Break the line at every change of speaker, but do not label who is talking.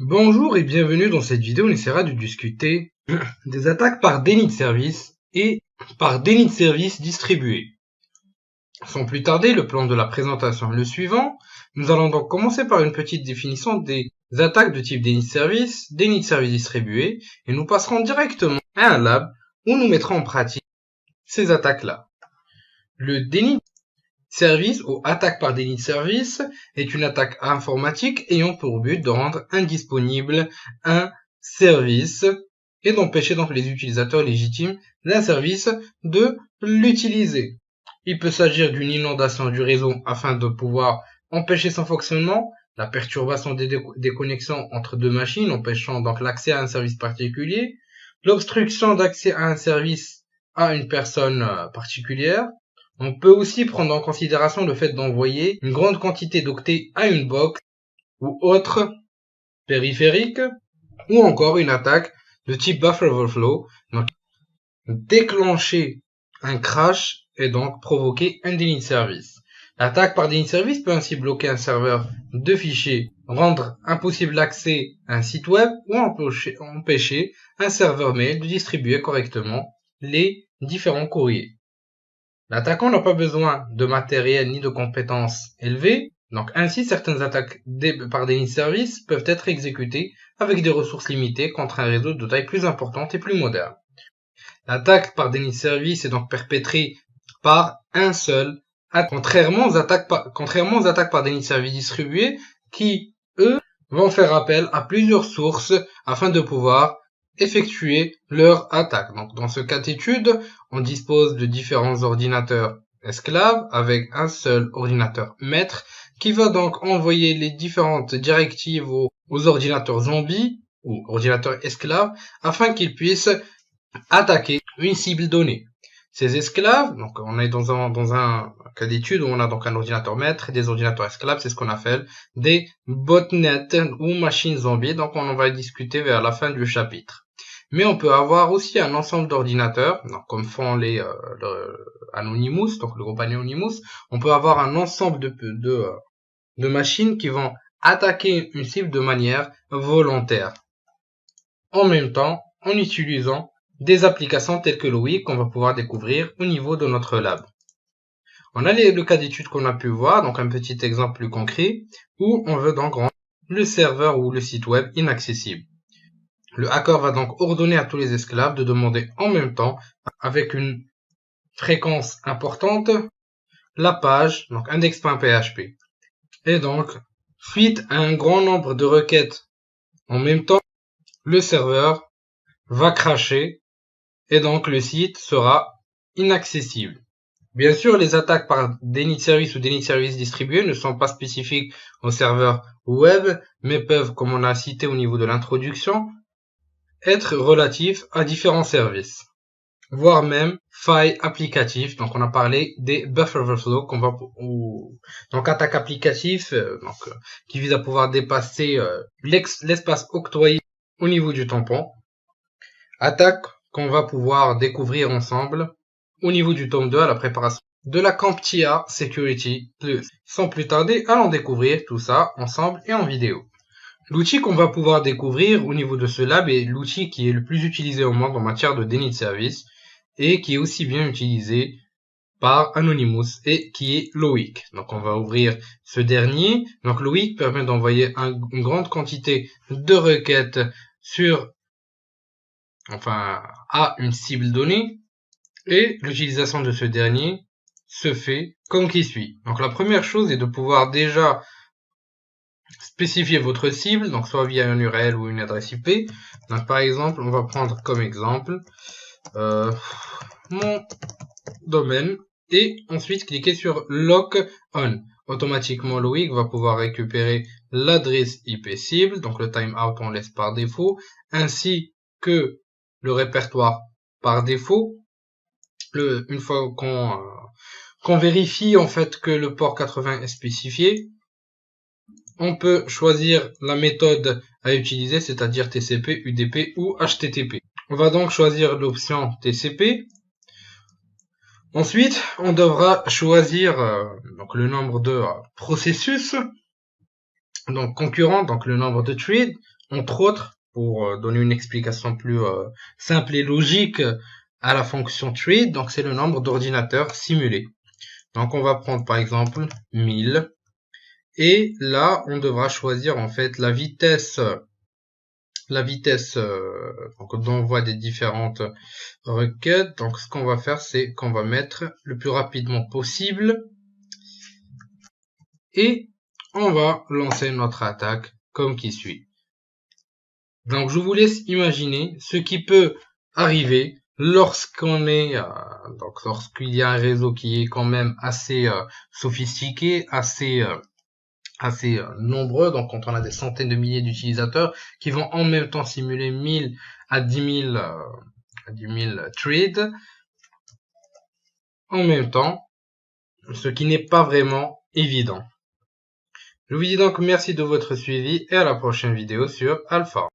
Bonjour et bienvenue dans cette vidéo, on essaiera de discuter des attaques par déni de service et par déni de service distribué. Sans plus tarder, le plan de la présentation est le suivant. Nous allons donc commencer par une petite définition des attaques de type déni de service distribué, et nous passerons directement à un lab où nous mettrons en pratique ces attaques-là. Le déni de service ou attaque par déni de service est une attaque informatique ayant pour but de rendre indisponible un service et d'empêcher donc les utilisateurs légitimes d'un service de l'utiliser. Il peut s'agir d'une inondation du réseau afin de pouvoir empêcher son fonctionnement, la perturbation des connexions entre deux machines empêchant donc l'accès à un service particulier, l'obstruction d'accès à un service à une personne particulière. On peut aussi prendre en considération le fait d'envoyer une grande quantité d'octets à une box ou autre périphérique, ou encore une attaque de type buffer overflow, donc déclencher un crash et donc provoquer un déni de service. L'attaque par déni de service peut ainsi bloquer un serveur de fichiers, rendre impossible l'accès à un site web ou empêcher un serveur mail de distribuer correctement les différents courriers. L'attaquant n'a pas besoin de matériel ni de compétences élevées, donc ainsi certaines attaques par déni de service peuvent être exécutées avec des ressources limitées contre un réseau de taille plus importante et plus moderne. L'attaque par déni de service est donc perpétrée par un seul, contrairement aux attaques par déni de service distribuées qui, eux, vont faire appel à plusieurs sources afin de pouvoir effectuer leur attaque. Donc, dans ce cas d'étude, on dispose de différents ordinateurs esclaves avec un seul ordinateur maître qui va donc envoyer les différentes directives aux ordinateurs zombies ou ordinateurs esclaves afin qu'ils puissent attaquer une cible donnée. Ces esclaves, donc on est dans un cas d'étude où on a donc un ordinateur maître et des ordinateurs esclaves, c'est ce qu'on appelle des botnets ou machines zombies, donc on en va discuter vers la fin du chapitre. Mais on peut avoir aussi un ensemble d'ordinateurs, comme font les Anonymous, donc le groupe Anonymous. On peut avoir un ensemble de machines qui vont attaquer une cible de manière volontaire. En même temps, en utilisant des applications telles que Loic qu'on va pouvoir découvrir au niveau de notre lab. On a le cas d'étude qu'on a pu voir, donc un petit exemple plus concret, où on veut donc rendre le serveur ou le site web inaccessible. Le hacker va donc ordonner à tous les esclaves de demander en même temps, avec une fréquence importante, la page, donc index.php. Et donc, suite à un grand nombre de requêtes en même temps, le serveur va crasher et donc le site sera inaccessible. Bien sûr, les attaques par déni de service ou déni de service distribué ne sont pas spécifiques au serveur web, mais peuvent, comme on a cité au niveau de l'introduction, être relatifs à différents services, voire même failles applicatives. Donc, on a parlé des buffer overflow donc attaque applicative, qui vise à pouvoir dépasser l'espace octroyé au niveau du tampon. Attaque qu'on va pouvoir découvrir ensemble au niveau du tome 2 à la préparation de la CompTIA Security Plus. Sans plus tarder, allons découvrir tout ça ensemble et en vidéo. L'outil qu'on va pouvoir découvrir au niveau de ce lab est l'outil qui est le plus utilisé au monde en matière de déni de service et qui est aussi bien utilisé par Anonymous et qui est Loic. Donc on va ouvrir ce dernier. Donc Loic permet d'envoyer une grande quantité de requêtes à une cible donnée, et l'utilisation de ce dernier se fait comme qui suit. Donc la première chose est de pouvoir déjà spécifier votre cible, donc soit via une URL ou une adresse IP. Donc par exemple, on va prendre comme exemple mon domaine et ensuite cliquer sur Lock On. Automatiquement, Loic va pouvoir récupérer l'adresse IP cible, donc le timeout on laisse par défaut, ainsi que le répertoire par défaut. Une fois qu'on vérifie en fait que le port 80 est spécifié, on peut choisir la méthode à utiliser, c'est-à-dire TCP, UDP ou HTTP. On va donc choisir l'option TCP. Ensuite, on devra choisir donc le nombre de processus, donc concurrents, donc le nombre de threads. entre autres, pour donner une explication plus simple et logique à la fonction trade, donc c'est le nombre d'ordinateurs simulés. Donc on va prendre par exemple 1000 et là on devra choisir en fait la vitesse d'envoi des différentes requêtes. Donc ce qu'on va faire, c'est qu'on va mettre le plus rapidement possible et on va lancer notre attaque comme qui suit. Donc je vous laisse imaginer ce qui peut arriver lorsqu'il y a un réseau qui est quand même assez sophistiqué, assez nombreux, donc quand on a des centaines de milliers d'utilisateurs qui vont en même temps simuler 1000 à 10 000 trades en même temps, ce qui n'est pas vraiment évident. Je vous dis donc merci de votre suivi et à la prochaine vidéo sur Alpha.